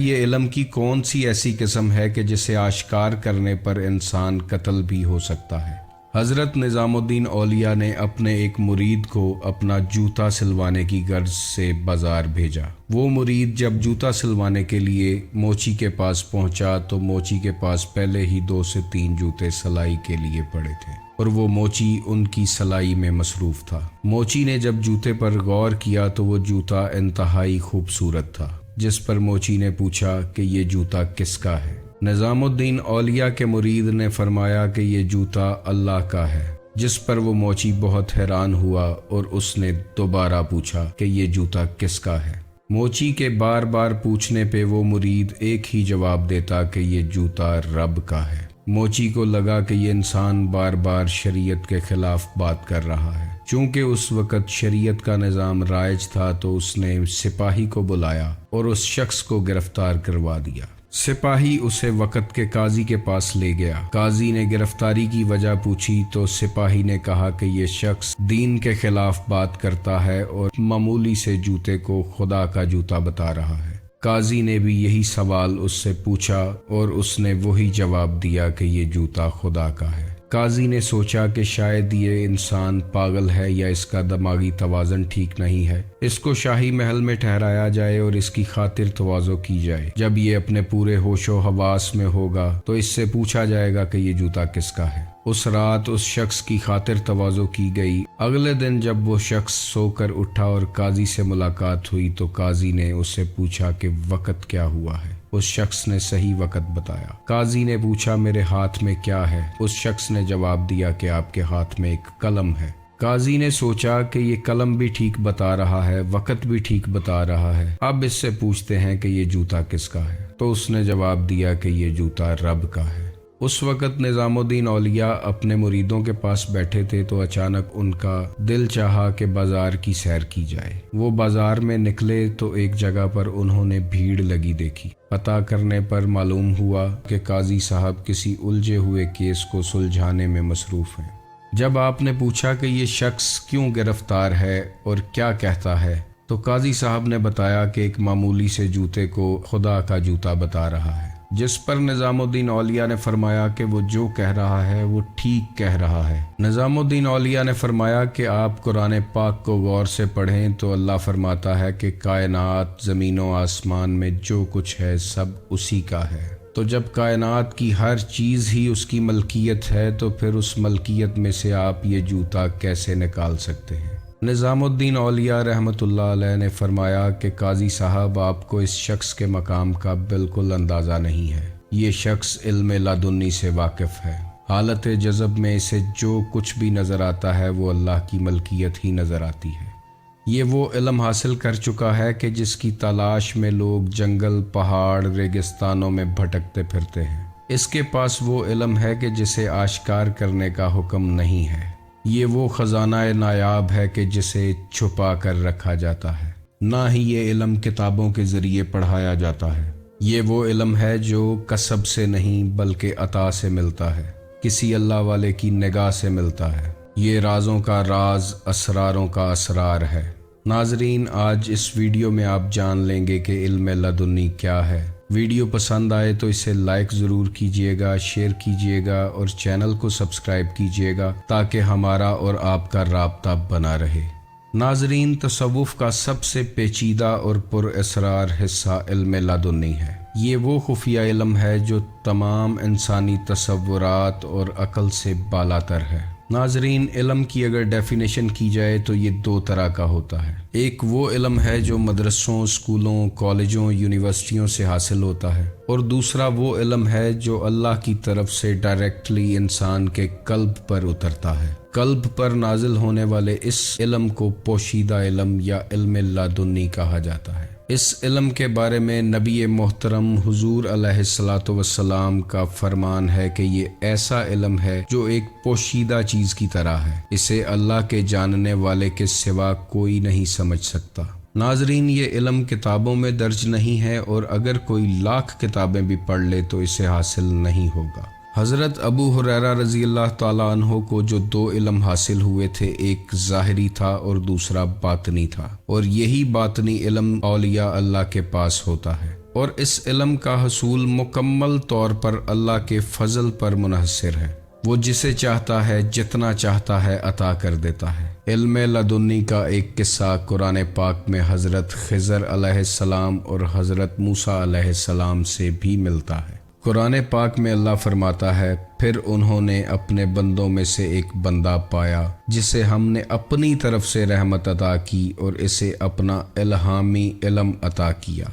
یہ علم کی کون سی ایسی قسم ہے کہ جسے آشکار کرنے پر انسان قتل بھی ہو سکتا ہے؟ حضرت نظام الدین اولیاء نے اپنے ایک مرید کو اپنا جوتا سلوانے کی غرض سے بازار بھیجا۔ وہ مرید جب جوتا سلوانے کے لیے موچی کے پاس پہنچا تو موچی کے پاس پہلے ہی 2 سے 3 جوتے سلائی کے لیے پڑے تھے اور وہ موچی ان کی سلائی میں مصروف تھا۔ موچی نے جب جوتے پر غور کیا تو وہ جوتا انتہائی خوبصورت تھا، جس پر موچی نے پوچھا کہ یہ جوتا کس کا ہے؟ نظام الدین اولیاء کے مرید نے فرمایا کہ یہ جوتا اللہ کا ہے، جس پر وہ موچی بہت حیران ہوا اور اس نے دوبارہ پوچھا کہ یہ جوتا کس کا ہے؟ موچی کے بار بار پوچھنے پہ وہ مرید ایک ہی جواب دیتا کہ یہ جوتا رب کا ہے۔ موچی کو لگا کہ یہ انسان بار بار شریعت کے خلاف بات کر رہا ہے۔ چونکہ اس وقت شریعت کا نظام رائج تھا تو اس نے سپاہی کو بلایا اور اس شخص کو گرفتار کروا دیا۔ سپاہی اسے وقت کے قاضی کے پاس لے گیا۔ قاضی نے گرفتاری کی وجہ پوچھی تو سپاہی نے کہا کہ یہ شخص دین کے خلاف بات کرتا ہے اور معمولی سے جوتے کو خدا کا جوتا بتا رہا ہے۔ قاضی نے بھی یہی سوال اس سے پوچھا اور اس نے وہی جواب دیا کہ یہ جوتا خدا کا ہے۔ قاضی نے سوچا کہ شاید یہ انسان پاگل ہے یا اس کا دماغی توازن ٹھیک نہیں ہے، اس کو شاہی محل میں ٹھہرایا جائے اور اس کی خاطر تواضع کی جائے۔ جب یہ اپنے پورے ہوش و حواس میں ہوگا تو اس سے پوچھا جائے گا کہ یہ جوتا کس کا ہے۔ اس رات اس شخص کی خاطر تواضع کی گئی۔ اگلے دن جب وہ شخص سو کر اٹھا اور قاضی سے ملاقات ہوئی تو قاضی نے اس سے پوچھا کہ وقت کیا ہوا ہے؟ اس شخص نے صحیح وقت بتایا۔ قاضی نے پوچھا میرے ہاتھ میں کیا ہے؟ اس شخص نے جواب دیا کہ آپ کے ہاتھ میں ایک قلم ہے۔ قاضی نے سوچا کہ یہ قلم بھی ٹھیک بتا رہا ہے، وقت بھی ٹھیک بتا رہا ہے، اب اس سے پوچھتے ہیں کہ یہ جوتا کس کا ہے؟ تو اس نے جواب دیا کہ یہ جوتا رب کا ہے۔ اس وقت نظام الدین اولیاء اپنے مریدوں کے پاس بیٹھے تھے تو اچانک ان کا دل چاہا کہ بازار کی سیر کی جائے۔ وہ بازار میں نکلے تو ایک جگہ پر انہوں نے بھیڑ لگی دیکھی۔ پتہ کرنے پر معلوم ہوا کہ قاضی صاحب کسی الجھے ہوئے کیس کو سلجھانے میں مصروف ہیں۔ جب آپ نے پوچھا کہ یہ شخص کیوں گرفتار ہے اور کیا کہتا ہے تو قاضی صاحب نے بتایا کہ ایک معمولی سے جوتے کو خدا کا جوتا بتا رہا ہے، جس پر نظام الدین اولیاء نے فرمایا کہ وہ جو کہہ رہا ہے وہ ٹھیک کہہ رہا ہے۔ نظام الدین اولیاء نے فرمایا کہ آپ قرآن پاک کو غور سے پڑھیں تو اللہ فرماتا ہے کہ کائنات، زمین و آسمان میں جو کچھ ہے سب اسی کا ہے۔ تو جب کائنات کی ہر چیز ہی اس کی ملکیت ہے تو پھر اس ملکیت میں سے آپ یہ جوتا کیسے نکال سکتے ہیں؟ نظام الدین اولیاء رحمۃ اللہ علیہ نے فرمایا کہ قاضی صاحب آپ کو اس شخص کے مقام کا بالکل اندازہ نہیں ہے۔ یہ شخص علم لدنی سے واقف ہے۔ حالت جذب میں اسے جو کچھ بھی نظر آتا ہے وہ اللہ کی ملکیت ہی نظر آتی ہے۔ یہ وہ علم حاصل کر چکا ہے کہ جس کی تلاش میں لوگ جنگل، پہاڑ، ریگستانوں میں بھٹکتے پھرتے ہیں۔ اس کے پاس وہ علم ہے کہ جسے آشکار کرنے کا حکم نہیں ہے۔ یہ وہ خزانہ نایاب ہے کہ جسے چھپا کر رکھا جاتا ہے، نہ ہی یہ علم کتابوں کے ذریعے پڑھایا جاتا ہے۔ یہ وہ علم ہے جو کسب سے نہیں بلکہ عطا سے ملتا ہے، کسی اللہ والے کی نگاہ سے ملتا ہے۔ یہ رازوں کا راز، اسراروں کا اسرار ہے۔ ناظرین، آج اس ویڈیو میں آپ جان لیں گے کہ علم لدنی کیا ہے۔ ویڈیو پسند آئے تو اسے لائک ضرور کیجیے گا، شیئر کیجیے گا اور چینل کو سبسکرائب کیجیے گا تاکہ ہمارا اور آپ کا رابطہ بنا رہے۔ ناظرین، تصوف کا سب سے پیچیدہ اور پر اسرار حصہ علم لدنی ہے۔ یہ وہ خفیہ علم ہے جو تمام انسانی تصورات اور عقل سے بالاتر ہے۔ ناظرین، علم کی اگر ڈیفینیشن کی جائے تو یہ 2 طرح کا ہوتا ہے۔ ایک وہ علم ہے جو مدرسوں، اسکولوں، کالجوں، یونیورسٹیوں سے حاصل ہوتا ہے، اور دوسرا وہ علم ہے جو اللہ کی طرف سے ڈائریکٹلی انسان کے قلب پر اترتا ہے۔ قلب پر نازل ہونے والے اس علم کو پوشیدہ علم یا علم لدنی کہا جاتا ہے۔ اس علم کے بارے میں نبی محترم حضور علیہ الصلاۃ والسلام کا فرمان ہے کہ یہ ایسا علم ہے جو ایک پوشیدہ چیز کی طرح ہے، اسے اللہ کے جاننے والے کے سوا کوئی نہیں سمجھ سکتا۔ ناظرین، یہ علم کتابوں میں درج نہیں ہے اور اگر کوئی لاکھ کتابیں بھی پڑھ لے تو اسے حاصل نہیں ہوگا۔ حضرت ابو ہریرہ رضی اللہ تعالیٰ عنہ کو جو 2 علم حاصل ہوئے تھے، ایک ظاہری تھا اور دوسرا باطنی تھا، اور یہی باطنی علم اولیاء اللہ کے پاس ہوتا ہے۔ اور اس علم کا حصول مکمل طور پر اللہ کے فضل پر منحصر ہے۔ وہ جسے چاہتا ہے جتنا چاہتا ہے عطا کر دیتا ہے۔ علم لدنی کا ایک قصہ قرآن پاک میں حضرت خضر علیہ السلام اور حضرت موسیٰ علیہ السلام سے بھی ملتا ہے۔ قرآن پاک میں اللہ فرماتا ہے، پھر انہوں نے اپنے بندوں میں سے ایک بندہ پایا جسے ہم نے اپنی طرف سے رحمت عطا کی اور اسے اپنا الہامی علم عطا کیا۔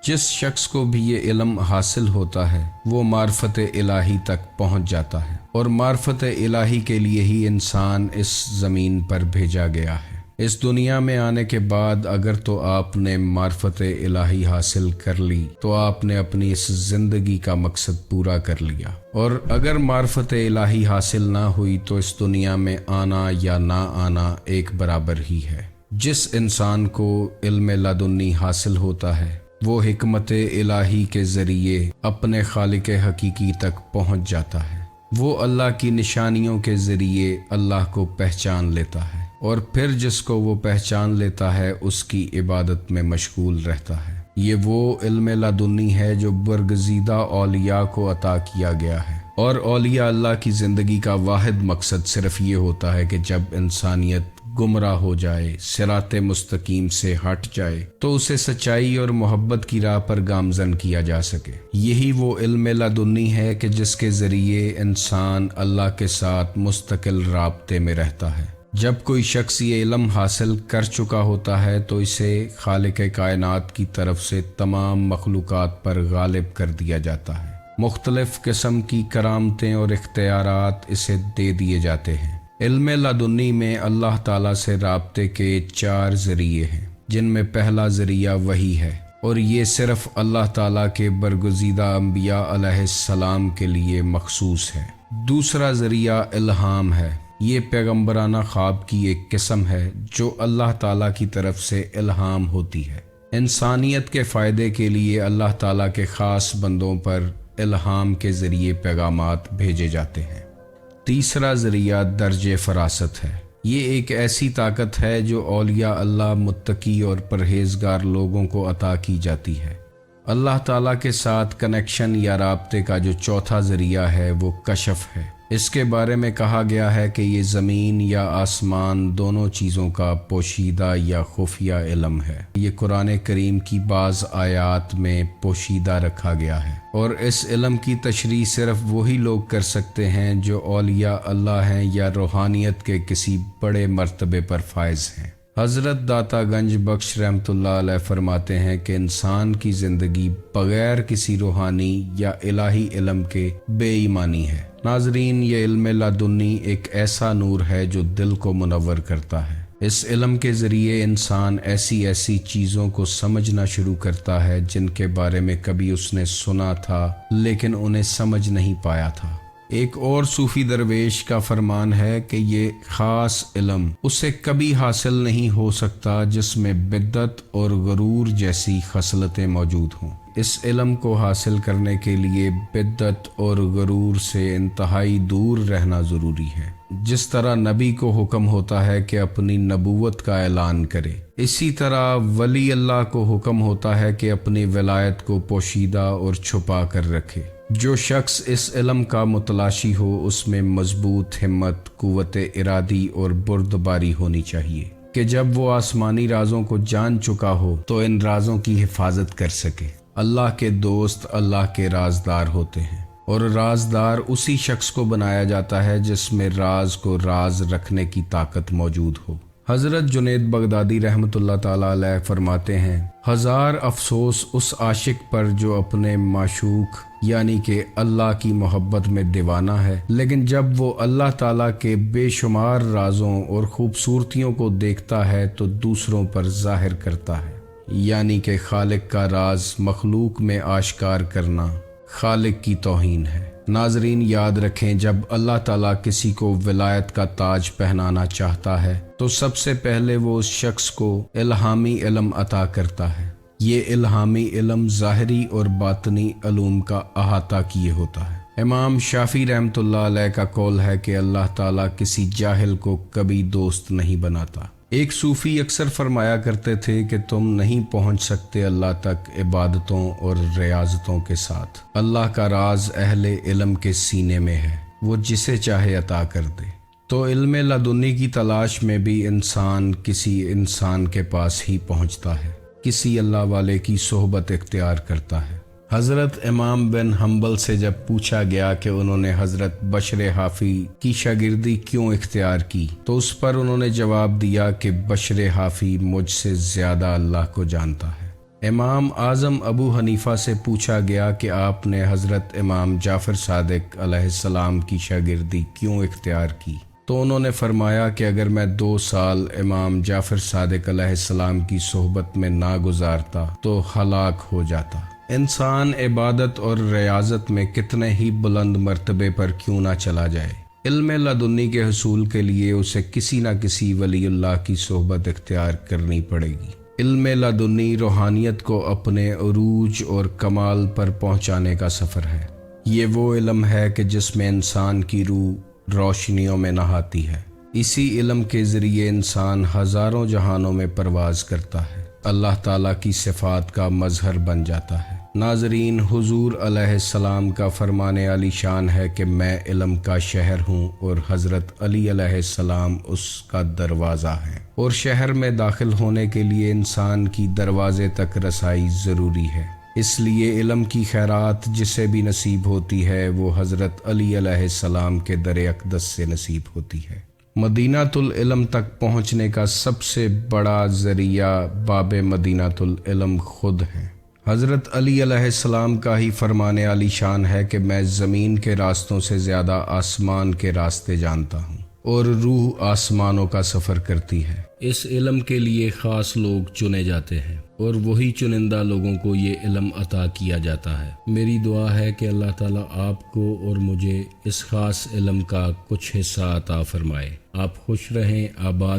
جس شخص کو بھی یہ علم حاصل ہوتا ہے وہ معرفت الہی تک پہنچ جاتا ہے، اور معرفت الہی کے لیے ہی انسان اس زمین پر بھیجا گیا ہے۔ اس دنیا میں آنے کے بعد اگر تو آپ نے معرفت الہی حاصل کر لی تو آپ نے اپنی اس زندگی کا مقصد پورا کر لیا، اور اگر معرفت الہی حاصل نہ ہوئی تو اس دنیا میں آنا یا نہ آنا ایک برابر ہی ہے۔ جس انسان کو علم لدنی حاصل ہوتا ہے وہ حکمت الہی کے ذریعے اپنے خالق حقیقی تک پہنچ جاتا ہے۔ وہ اللہ کی نشانیوں کے ذریعے اللہ کو پہچان لیتا ہے، اور پھر جس کو وہ پہچان لیتا ہے اس کی عبادت میں مشغول رہتا ہے۔ یہ وہ علم لدنی ہے جو برگزیدہ اولیاء کو عطا کیا گیا ہے، اور اولیاء اللہ کی زندگی کا واحد مقصد صرف یہ ہوتا ہے کہ جب انسانیت گمراہ ہو جائے، صراط مستقیم سے ہٹ جائے، تو اسے سچائی اور محبت کی راہ پر گامزن کیا جا سکے۔ یہی وہ علم لدنی ہے کہ جس کے ذریعے انسان اللہ کے ساتھ مستقل رابطے میں رہتا ہے۔ جب کوئی شخص یہ علم حاصل کر چکا ہوتا ہے تو اسے خالق کائنات کی طرف سے تمام مخلوقات پر غالب کر دیا جاتا ہے۔ مختلف قسم کی کرامتیں اور اختیارات اسے دے دیے جاتے ہیں۔ علم لدنی میں اللہ تعالیٰ سے رابطے کے 4 ذریعے ہیں، جن میں پہلا ذریعہ وحی ہے، اور یہ صرف اللہ تعالیٰ کے برگزیدہ انبیاء علیہ السلام کے لیے مخصوص ہے۔ دوسرا ذریعہ الہام ہے۔ یہ پیغمبرانہ خواب کی ایک قسم ہے جو اللہ تعالیٰ کی طرف سے الہام ہوتی ہے۔ انسانیت کے فائدے کے لیے اللہ تعالیٰ کے خاص بندوں پر الہام کے ذریعے پیغامات بھیجے جاتے ہیں۔ تیسرا ذریعہ درج فراست ہے۔ یہ ایک ایسی طاقت ہے جو اولیاء اللہ، متقی اور پرہیزگار لوگوں کو عطا کی جاتی ہے۔ اللہ تعالیٰ کے ساتھ کنیکشن یا رابطے کا جو چوتھا ذریعہ ہے وہ کشف ہے۔ اس کے بارے میں کہا گیا ہے کہ یہ زمین یا آسمان دونوں چیزوں کا پوشیدہ یا خفیہ علم ہے۔ یہ قرآن کریم کی بعض آیات میں پوشیدہ رکھا گیا ہے، اور اس علم کی تشریح صرف وہی لوگ کر سکتے ہیں جو اولیاء اللہ ہیں یا روحانیت کے کسی بڑے مرتبے پر فائز ہیں۔ حضرت داتا گنج بخش رحمۃ اللہ علیہ فرماتے ہیں کہ انسان کی زندگی بغیر کسی روحانی یا الہی علم کے بے ایمانی ہے۔ ناظرین، یہ علم لدنی ایک ایسا نور ہے جو دل کو منور کرتا ہے۔ اس علم کے ذریعے انسان ایسی چیزوں کو سمجھنا شروع کرتا ہے جن کے بارے میں کبھی اس نے سنا تھا لیکن انہیں سمجھ نہیں پایا تھا۔ ایک اور صوفی درویش کا فرمان ہے کہ یہ خاص علم اسے کبھی حاصل نہیں ہو سکتا جس میں بدعت اور غرور جیسی خصلتیں موجود ہوں۔ اس علم کو حاصل کرنے کے لیے بدعت اور غرور سے انتہائی دور رہنا ضروری ہے۔ جس طرح نبی کو حکم ہوتا ہے کہ اپنی نبوت کا اعلان کرے، اسی طرح ولی اللہ کو حکم ہوتا ہے کہ اپنی ولایت کو پوشیدہ اور چھپا کر رکھے۔ جو شخص اس علم کا متلاشی ہو اس میں مضبوط ہمت، قوت ارادی اور بردباری ہونی چاہیے کہ جب وہ آسمانی رازوں کو جان چکا ہو تو ان رازوں کی حفاظت کر سکے۔ اللہ کے دوست اللہ کے رازدار ہوتے ہیں، اور رازدار اسی شخص کو بنایا جاتا ہے جس میں راز کو راز رکھنے کی طاقت موجود ہو۔ حضرت جنید بغدادی رحمۃ اللہ تعالی علیہ فرماتے ہیں، ہزار افسوس اس عاشق پر جو اپنے معشوق یعنی کہ اللہ کی محبت میں دیوانہ ہے، لیکن جب وہ اللہ تعالیٰ کے بے شمار رازوں اور خوبصورتیوں کو دیکھتا ہے تو دوسروں پر ظاہر کرتا ہے، یعنی کہ خالق کا راز مخلوق میں آشکار کرنا خالق کی توہین ہے۔ ناظرین، یاد رکھیں، جب اللہ تعالیٰ کسی کو ولایت کا تاج پہنانا چاہتا ہے تو سب سے پہلے وہ اس شخص کو الہامی علم عطا کرتا ہے۔ یہ الہامی علم ظاہری اور باطنی علوم کا احاطہ کیے ہوتا ہے۔ امام شافعی رحمۃ اللہ علیہ کا قول ہے کہ اللہ تعالیٰ کسی جاہل کو کبھی دوست نہیں بناتا۔ ایک صوفی اکثر فرمایا کرتے تھے کہ تم نہیں پہنچ سکتے اللہ تک عبادتوں اور ریاضتوں کے ساتھ۔ اللہ کا راز اہل علم کے سینے میں ہے، وہ جسے چاہے عطا کر دے۔ تو علم لدنی کی تلاش میں بھی انسان کسی انسان کے پاس ہی پہنچتا ہے، کسی اللہ والے کی صحبت اختیار کرتا ہے۔ حضرت امام بن حنبل سے جب پوچھا گیا کہ انہوں نے حضرت بشر حافی کی شاگردی کیوں اختیار کی، تو اس پر انہوں نے جواب دیا کہ بشر حافی مجھ سے زیادہ اللہ کو جانتا ہے۔ امام اعظم ابو حنیفہ سے پوچھا گیا کہ آپ نے حضرت امام جعفر صادق علیہ السلام کی شاگردی کیوں اختیار کی، تو انہوں نے فرمایا کہ اگر میں 2 سال امام جعفر صادق علیہ السلام کی صحبت میں نہ گزارتا تو ہلاک ہو جاتا۔ انسان عبادت اور ریاضت میں کتنے ہی بلند مرتبے پر کیوں نہ چلا جائے، علم لدنی کے حصول کے لیے اسے کسی نہ کسی ولی اللہ کی صحبت اختیار کرنی پڑے گی۔ علم لدنی روحانیت کو اپنے عروج اور کمال پر پہنچانے کا سفر ہے۔ یہ وہ علم ہے کہ جس میں انسان کی روح روشنیوں میں نہاتی ہے۔ اسی علم کے ذریعے انسان ہزاروں جہانوں میں پرواز کرتا ہے، اللہ تعالیٰ کی صفات کا مظہر بن جاتا ہے۔ ناظرین، حضور علیہ السلام کا فرمان علی شان ہے کہ میں علم کا شہر ہوں اور حضرت علی علیہ السلام اس کا دروازہ ہے، اور شہر میں داخل ہونے کے لیے انسان کی دروازے تک رسائی ضروری ہے۔ اس لیے علم کی خیرات جسے بھی نصیب ہوتی ہے وہ حضرت علی علیہ السلام کے در اقدس سے نصیب ہوتی ہے۔ مدینۃ العلم تک پہنچنے کا سب سے بڑا ذریعہ باب مدینۃ العلم خود ہے۔ حضرت علی علیہ السلام کا ہی فرمان علی شان ہے کہ میں زمین کے راستوں سے زیادہ آسمان کے راستے جانتا ہوں، اور روح آسمانوں کا سفر کرتی ہے۔ اس علم کے لیے خاص لوگ چنے جاتے ہیں، اور وہی چنندہ لوگوں کو یہ علم عطا کیا جاتا ہے۔ میری دعا ہے کہ اللہ تعالیٰ آپ کو اور مجھے اس خاص علم کا کچھ حصہ عطا فرمائے۔ آپ خوش رہیں، آباد